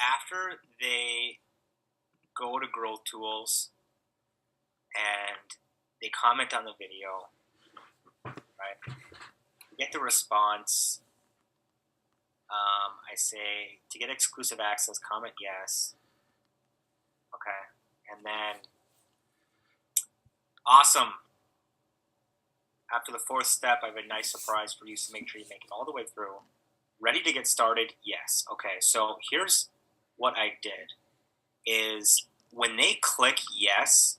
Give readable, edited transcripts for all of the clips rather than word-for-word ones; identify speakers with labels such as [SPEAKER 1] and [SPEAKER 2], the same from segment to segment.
[SPEAKER 1] after they go to Growth Tools and they comment on the video, right? We get the response. I say, to get exclusive access, comment yes. Okay. And then, awesome. After the fourth step, I have a nice surprise for you, so make sure you make it all the way through. Ready to get started? Yes. Okay, so here's what I did. Is when they click yes,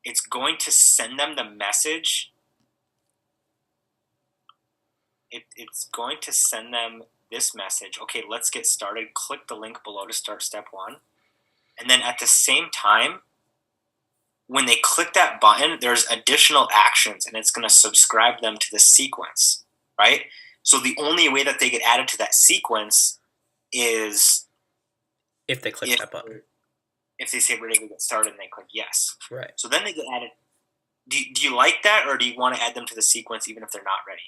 [SPEAKER 1] it's going to send them the message. It's going to send them this message. Okay, let's get started. Click the link below to start step 1. And then at the same time, when they click that button, there's additional actions, and it's going to subscribe them to the sequence, right? So the only way that they get added to that sequence is
[SPEAKER 2] if they click that button.
[SPEAKER 1] If they say ready to get started and they click yes.
[SPEAKER 2] Right.
[SPEAKER 1] So then they get added. Do you like that, or do you want to add them to the sequence even if they're not ready?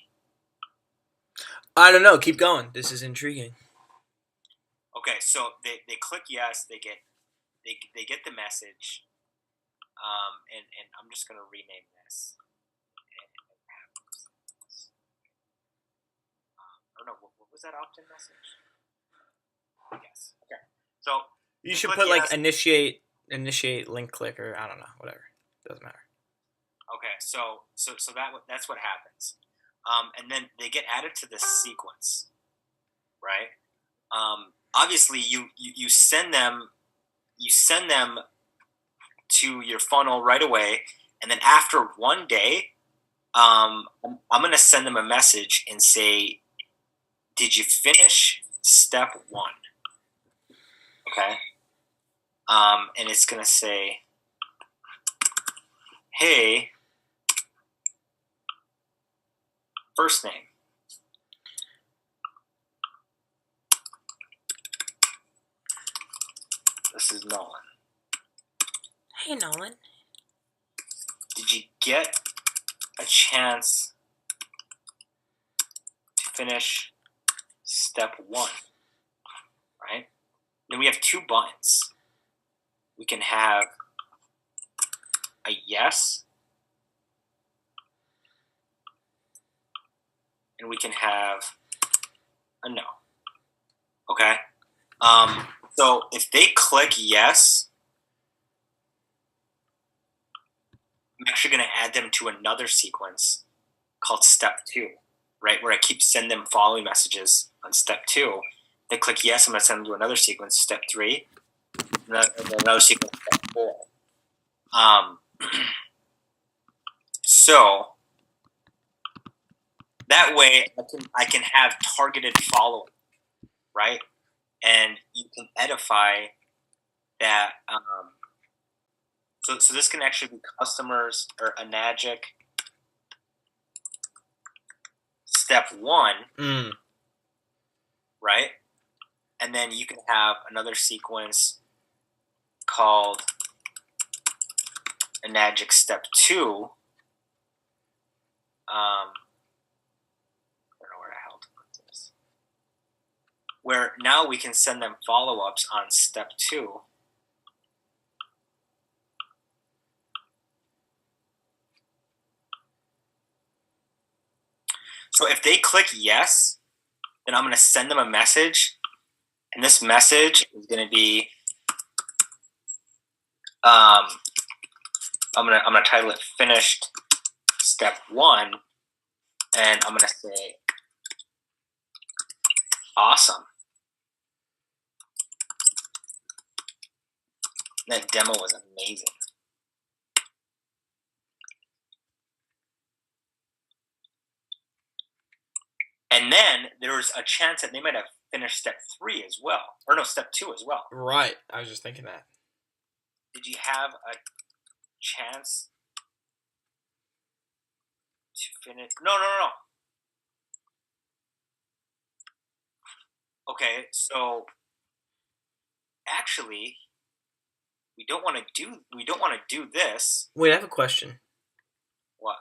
[SPEAKER 2] I don't know. Keep going. This is intriguing.
[SPEAKER 1] Okay, so they click yes. They get the message. And I'm just going to rename this. I don't know, what was that opt-in message? Yes. Okay. So
[SPEAKER 2] you should put yes. Like initiate link click, or I don't know, whatever. Doesn't matter.
[SPEAKER 1] Okay, so that's what happens. And then they get added to this sequence, right? Obviously, you send them to your funnel right away, and then after one day, I'm going to send them a message and say, did you finish step 1? Okay. And it's going to say, hey, first name. This is Nolan.
[SPEAKER 2] Hey, Nolan.
[SPEAKER 1] Did you get a chance to finish step 1? Right? Then we have 2 buttons. We can have a yes, and we can have a no. Okay? So if they click yes, I'm actually going to add them to another sequence called step 2, right? Where I keep sending them following messages on step 2. They click yes, I'm going to send them to another sequence, step 3, and another sequence, step 4. So that way I can have targeted following, right? And you can edify that. So this can actually be customers or Enagic step 1, right? And then you can have another sequence called Enagic step 2. I don't know where the hell to put this. Where now we can send them follow-ups on step 2. So if they click yes, then I'm going to send them a message, and this message is going to be, I'm going to title it finished step 1, and I'm going to say awesome. That demo was amazing. And then there's a chance that they might have finished step 3 as well. Or no, step 2 as well.
[SPEAKER 2] Right. I was just thinking that.
[SPEAKER 1] Did you have a chance to finish? No. Okay, so actually, we don't want to do this.
[SPEAKER 2] Wait, I have a question.
[SPEAKER 1] What?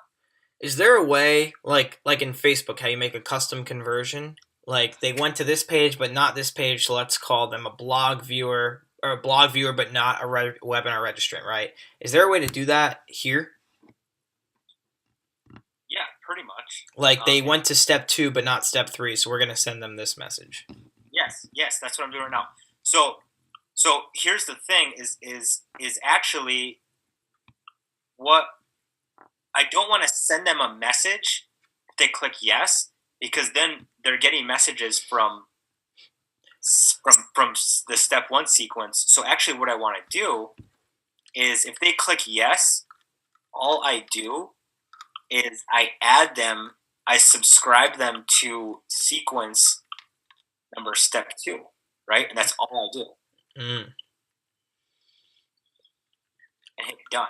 [SPEAKER 2] Is there a way, like in Facebook, how you make a custom conversion like they went to this page but not this page, so let's call them a blog viewer, or a blog viewer but not a webinar registrant, right? Is there a way to do that here?
[SPEAKER 1] Yeah, pretty much.
[SPEAKER 2] Like they went to step 2 but not step 3, so we're going to send them this message.
[SPEAKER 1] Yes, that's what I'm doing right now. So here's the thing: is actually what I don't want to send them a message if they click yes, because then they're getting messages from the step 1 sequence. So actually, what I want to do is if they click yes, all I do is I add them, I subscribe them to sequence number step 2, right? And that's all I do.
[SPEAKER 2] Mm.
[SPEAKER 1] And hit done,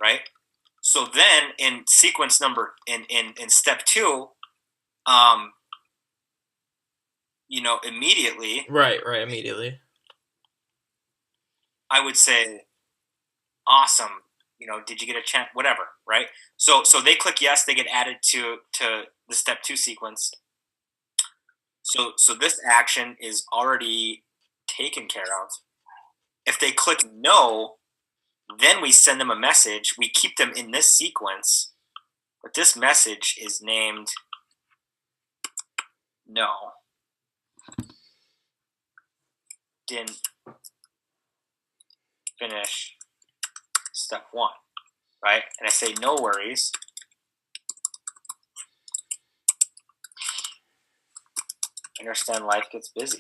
[SPEAKER 1] right? So then in sequence number, in step 2, immediately.
[SPEAKER 2] Right, immediately.
[SPEAKER 1] I would say, awesome. Did you get a chance? Whatever, right? So they click yes, they get added to the step 2 sequence. So this action is already taken care of. If they click no, then we send them a message. We keep them in this sequence, but this message is named no. Didn't finish step 1, right? And I say no worries. I understand life gets busy.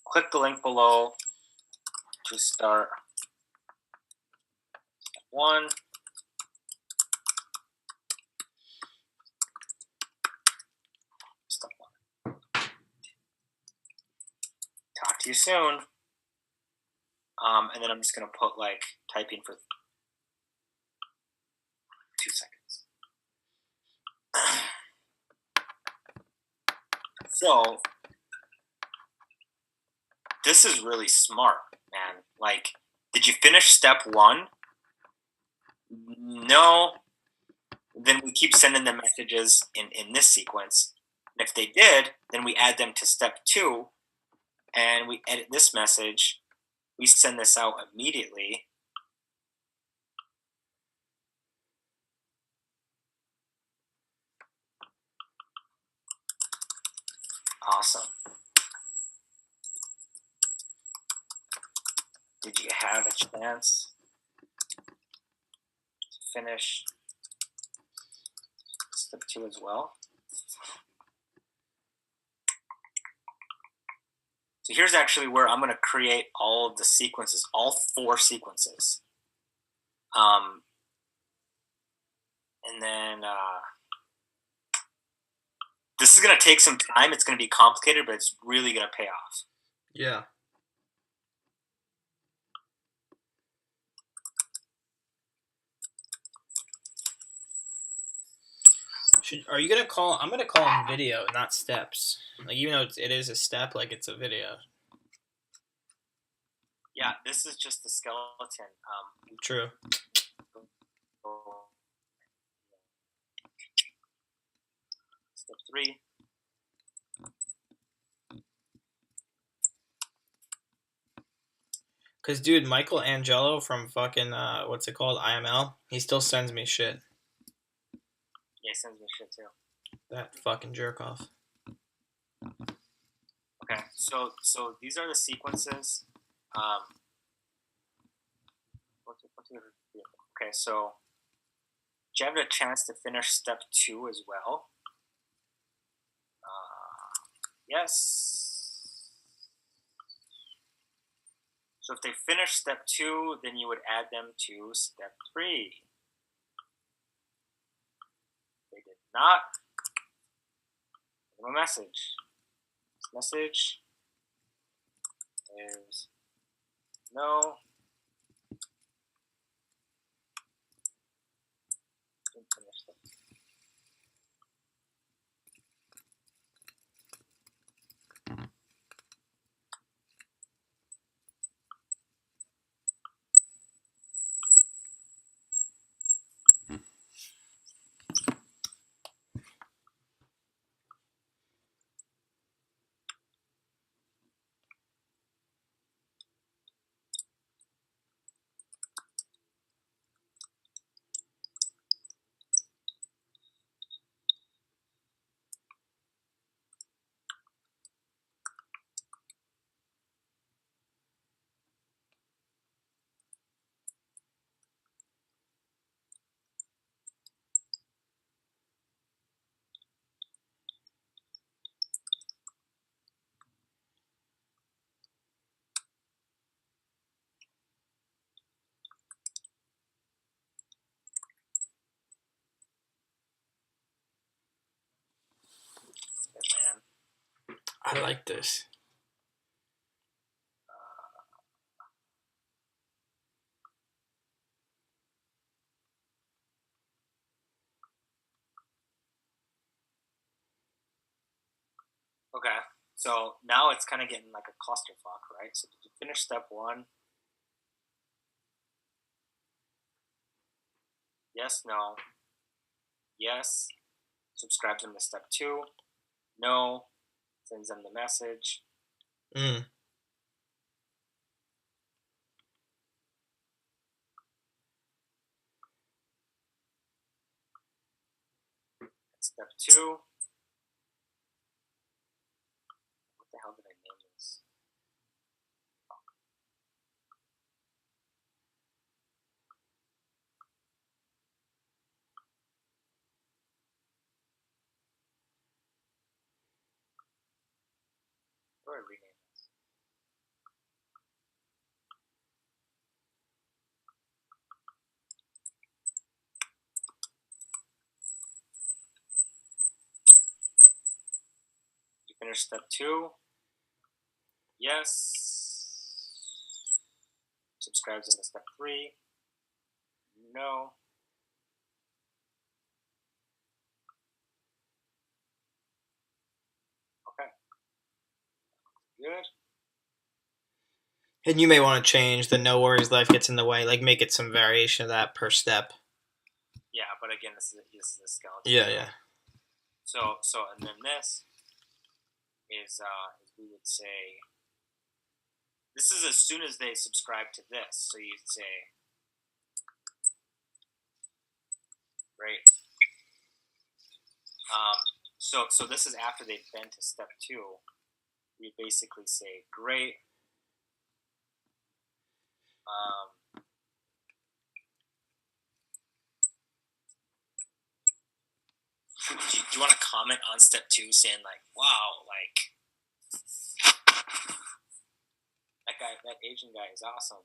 [SPEAKER 1] Click the link below to start step 1. Step 1. Talk to you soon. And then I'm just going to put like typing for 2 seconds. So this is really smart, man. Like, did you finish step 1? No. Then we keep sending them messages in this sequence. And if they did, then we add them to step 2, and we edit this message. We send this out immediately. Awesome. Did you have a chance to finish step 2 as well? So here's actually where I'm going to create all of the sequences, all 4 sequences. And then this is going to take some time. It's going to be complicated, but it's really going to pay off.
[SPEAKER 2] Yeah. Are you gonna call? I'm gonna call them video, not steps. Like even though it is a step, like it's a video.
[SPEAKER 1] Yeah, this is just the skeleton.
[SPEAKER 2] True.
[SPEAKER 1] Step 3.
[SPEAKER 2] Cause dude, Michael Angelo from fucking what's it called, IML, he still sends me shit.
[SPEAKER 1] Yeah, he sends me shit too.
[SPEAKER 2] That fucking jerk off.
[SPEAKER 1] Okay, so these are the sequences. Okay, so did you have a chance to finish step 2 as well? Yes. So if they finish step 2, then you would add them to step 3. They did not. Give them a message. This message is no. Didn't finish them.
[SPEAKER 2] I like this.
[SPEAKER 1] Okay, so now it's kind of getting like a clusterfuck, right? So did you finish step 1? Yes, no. Yes, subscribes them to step 2. No, sends them the message.
[SPEAKER 2] Mm.
[SPEAKER 1] Step 2. What the hell did I name this? What do I rename this? You finish step 2. Yes. Subscribes into step 3. No. Okay. Good.
[SPEAKER 2] And you may want to change the no worries life gets in the way, like make it some variation of that per step.
[SPEAKER 1] Yeah, but again, this is a skeleton.
[SPEAKER 2] Yeah.
[SPEAKER 1] So and then this is we would say this is as soon as they subscribe to this. So you'd say, right. So this is after they've been to step 2. We basically say, great. Do you want to comment on step 2, saying like, wow, like that Asian guy is awesome.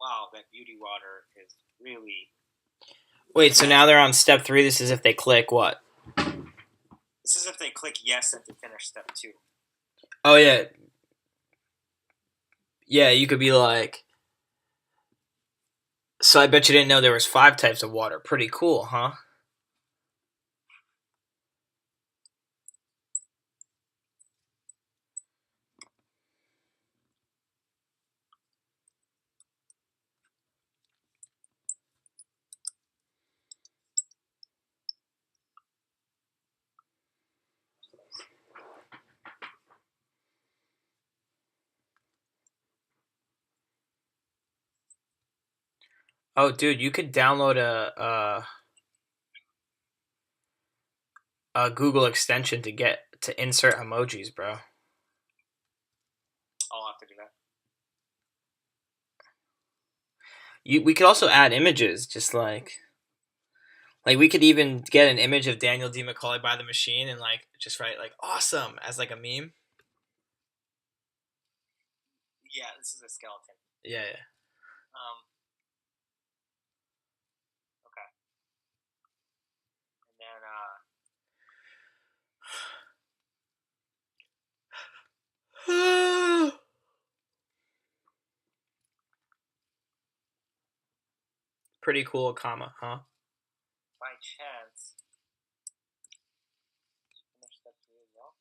[SPEAKER 1] Wow, that beauty water is really.
[SPEAKER 2] Wait, so now they're on step 3. This is if they click what?
[SPEAKER 1] This is if they click yes and to finish step 2.
[SPEAKER 2] Oh yeah. Yeah, you could be like, so I bet you didn't know there was 5 types of water. Pretty cool, huh? Oh, dude, you could download a Google extension to get to insert emojis, bro.
[SPEAKER 1] I'll have to do that.
[SPEAKER 2] We could also add images, just like we could even get an image of Daniel D. McCauley by the machine and like just write like awesome as like a meme.
[SPEAKER 1] Yeah, this is a skeleton.
[SPEAKER 2] Yeah.
[SPEAKER 1] Okay. And then
[SPEAKER 2] Pretty cool, comma, huh?
[SPEAKER 1] by chance, finish step 3 as well.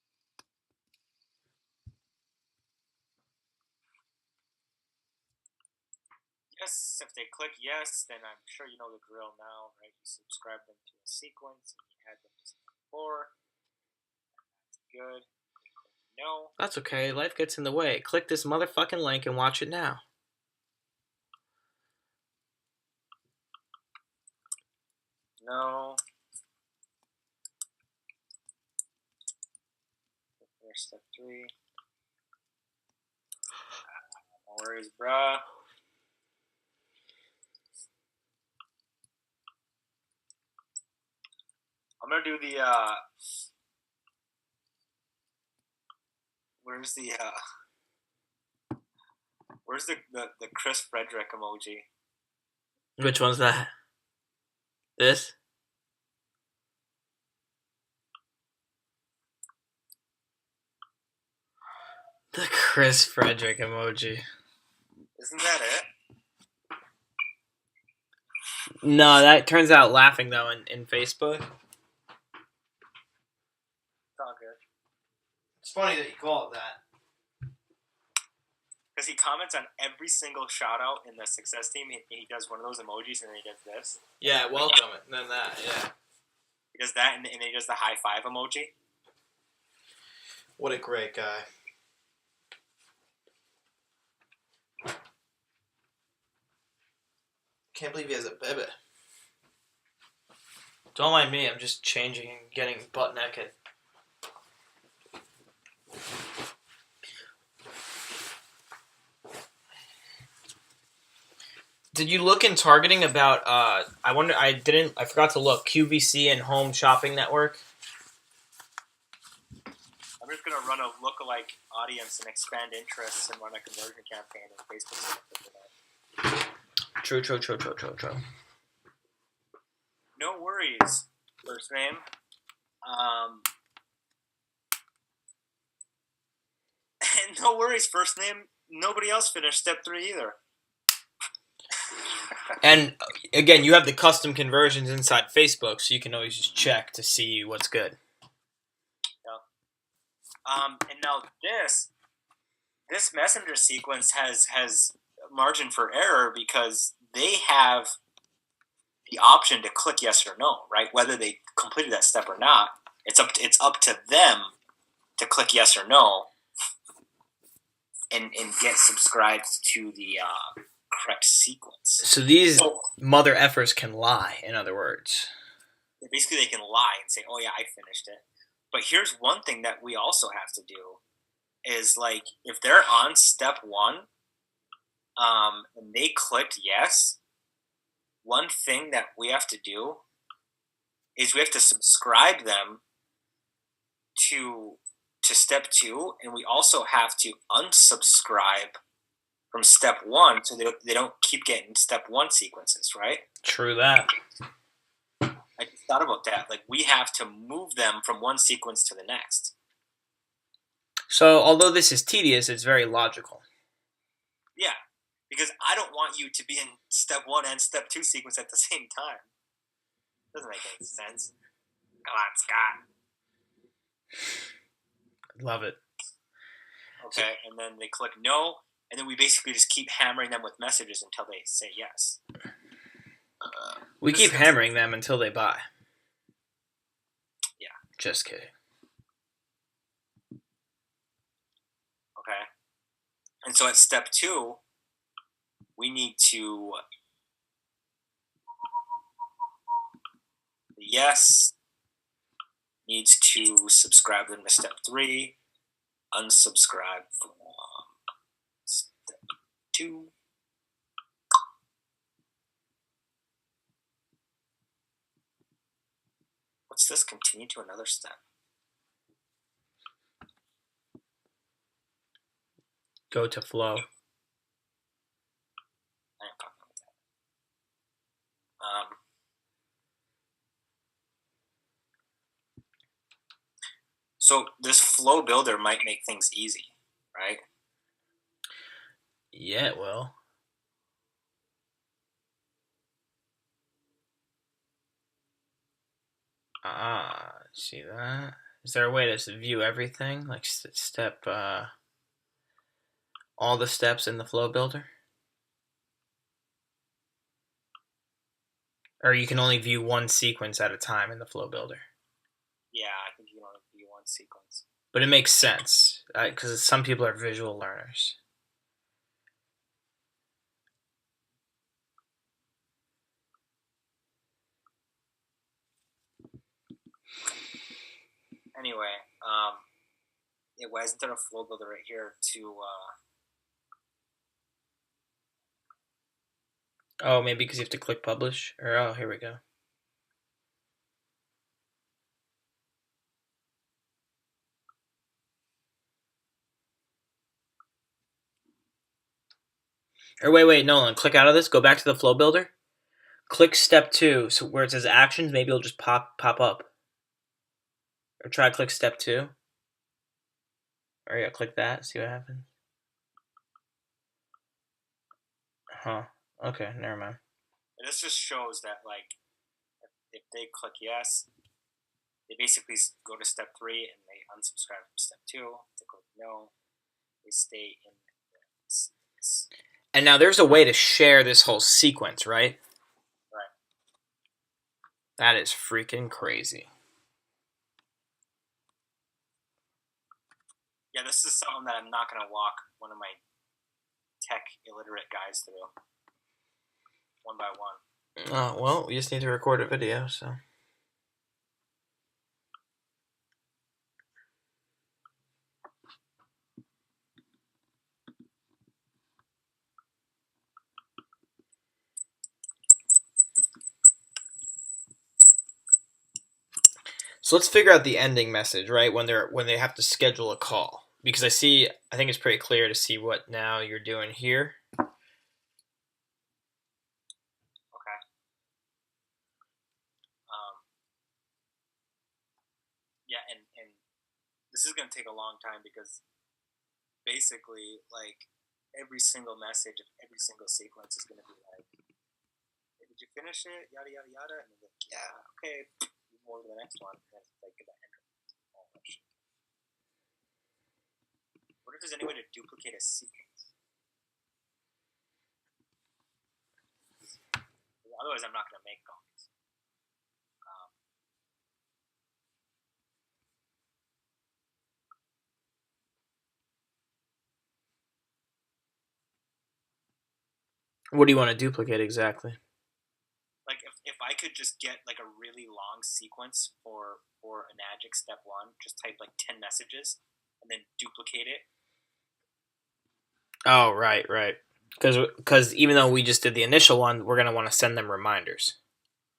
[SPEAKER 1] Yes, if they click yes, then I'm sure you know the drill now, right? You subscribe them to a sequence and you add them to step 4. That's good. No.
[SPEAKER 2] That's okay. Life gets in the way. Click this motherfucking link and watch it now.
[SPEAKER 1] No. Finish step 3. No worries, bruh. I'm gonna do the where's the Chris Frederick emoji?
[SPEAKER 2] Which one's that? This? The Chris Frederick emoji.
[SPEAKER 1] Isn't that it?
[SPEAKER 2] No, that turns out laughing though in Facebook.
[SPEAKER 1] It's all good.
[SPEAKER 2] It's funny that you call it that.
[SPEAKER 1] Because he comments on every single shout out in the success team. He does one of those emojis and then he does this.
[SPEAKER 2] Yeah, welcome it. And then that, yeah.
[SPEAKER 1] He does that and then he does the high five emoji.
[SPEAKER 2] What a great guy. Can't believe he has a baby. Don't mind me, I'm just changing and getting butt naked. Did you look in targeting about I forgot to look, QVC and Home Shopping Network?
[SPEAKER 1] I'm just gonna run a lookalike audience and expand interests and run a conversion campaign on Facebook.
[SPEAKER 2] True.
[SPEAKER 1] No worries. First name. And no worries, first name. Nobody else finished step 3 either.
[SPEAKER 2] And again, you have the custom conversions inside Facebook, so you can always just check to see what's good.
[SPEAKER 1] Yeah. And now this messenger sequence has margin for error because they have the option to click yes or no, right? Whether they completed that step or not, it's up to them to click yes or no and get subscribed to the correct sequence.
[SPEAKER 2] So these mother effers can lie, in other words.
[SPEAKER 1] Basically, they can lie and say, oh yeah, I finished it. But here's one thing that we also have to do is, like, if they're on step 1 and they clicked yes, one thing that we have to do is we have to subscribe them to step 2, and we also have to unsubscribe from step 1 so they don't keep getting step 1 sequences, right?
[SPEAKER 2] True that.
[SPEAKER 1] I just thought about that. Like, we have to move them from one sequence to the next.
[SPEAKER 2] So, although this is tedious, it's very logical.
[SPEAKER 1] Yeah, because I don't want you to be in step 1 and step 2 sequence at the same time. Doesn't make any sense. Come on, Scott.
[SPEAKER 2] Love it.
[SPEAKER 1] Okay, and then they click no, and then we basically just keep hammering them with messages until they say yes.
[SPEAKER 2] We keep hammering them until they buy.
[SPEAKER 1] Yeah.
[SPEAKER 2] Just kidding.
[SPEAKER 1] Okay. And so at step 2, we need to yes needs to subscribe them to step 3, unsubscribe from step 2. What's this? Continue to another step.
[SPEAKER 2] Go to flow.
[SPEAKER 1] I ain't talking about that. So this flow builder might make things easy, right?
[SPEAKER 2] Yeah, it will. See that? Is there a way to view everything? Like step, all the steps in the flow builder? Or you can only view one sequence at a time in the flow builder?
[SPEAKER 1] Yeah, I think you can only view one sequence.
[SPEAKER 2] But it makes sense, because some people are visual learners.
[SPEAKER 1] Anyway, yeah, why isn't there a flow builder right here to?
[SPEAKER 2] Oh, maybe because you have to click publish? Or, oh, here we go. Or wait, Nolan, click out of this, go back to the flow builder. Click step 2, so where it says actions, maybe it'll just pop up. Or try to click step 2. Or yeah, click that, see what happens. Huh. Okay, never mind.
[SPEAKER 1] And this just shows that, like, if they click yes, they basically go to step 3 and they unsubscribe from step 2. If they click no, they stay in this.
[SPEAKER 2] And now there's a way to share this whole sequence, right?
[SPEAKER 1] Right.
[SPEAKER 2] That is freaking crazy.
[SPEAKER 1] Yeah, this is something that I'm not going to walk one of my tech illiterate guys through one by one.
[SPEAKER 2] Oh, well, we just need to record a video, so. So let's figure out the ending message, right? When they have to schedule a call. Because I think it's pretty clear to see what now you're doing here.
[SPEAKER 1] Okay. Yeah, and this is going to take a long time because basically, like, every single message of every single sequence is going to be like, hey, did you finish it? Yada, yada, yada. And they're like, yeah, okay. Move on to the next one. And it's like, all that shit. What if there's any way to duplicate a sequence? Otherwise, I'm not going to make copies.
[SPEAKER 2] What do you want to duplicate exactly?
[SPEAKER 1] Like, if I could just get like a really long sequence for Enagic step 1, just type like 10 messages and then duplicate it.
[SPEAKER 2] Oh, right. Because even though we just did the initial one, we're going to want to send them reminders.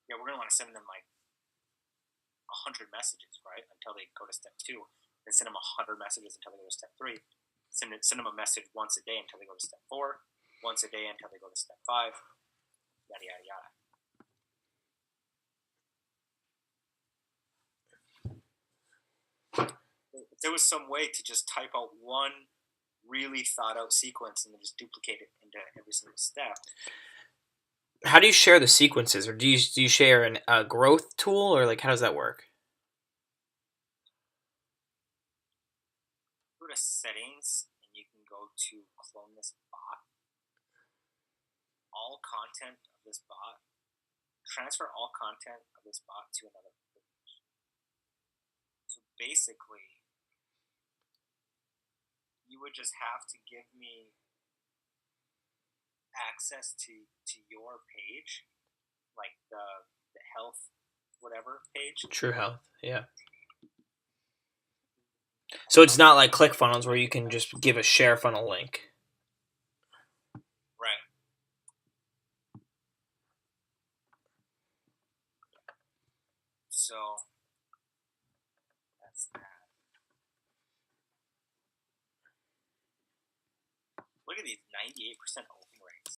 [SPEAKER 1] Yeah, we're going to want to send them like 100 messages, right? Until they go to step 2. Then send them 100 messages until they go to step 3. Send them a message once a day until they go to step 4. Once a day until they go to step 5. Yada, yada, yada. If there was some way to just type out one really thought out sequence and then just duplicate it into every single step.
[SPEAKER 2] How do you share the sequences, or do you share a growth tool, or like how does that work?
[SPEAKER 1] Go to settings and you can go to clone this bot. All content of this bot. Transfer all content of this bot to another page. So basically, you would just have to give me access to your page, like the health whatever page.
[SPEAKER 2] True Health, yeah. So it's not like ClickFunnels where you can just give a share funnel link.
[SPEAKER 1] Right. So that's that. Look at these 98% open.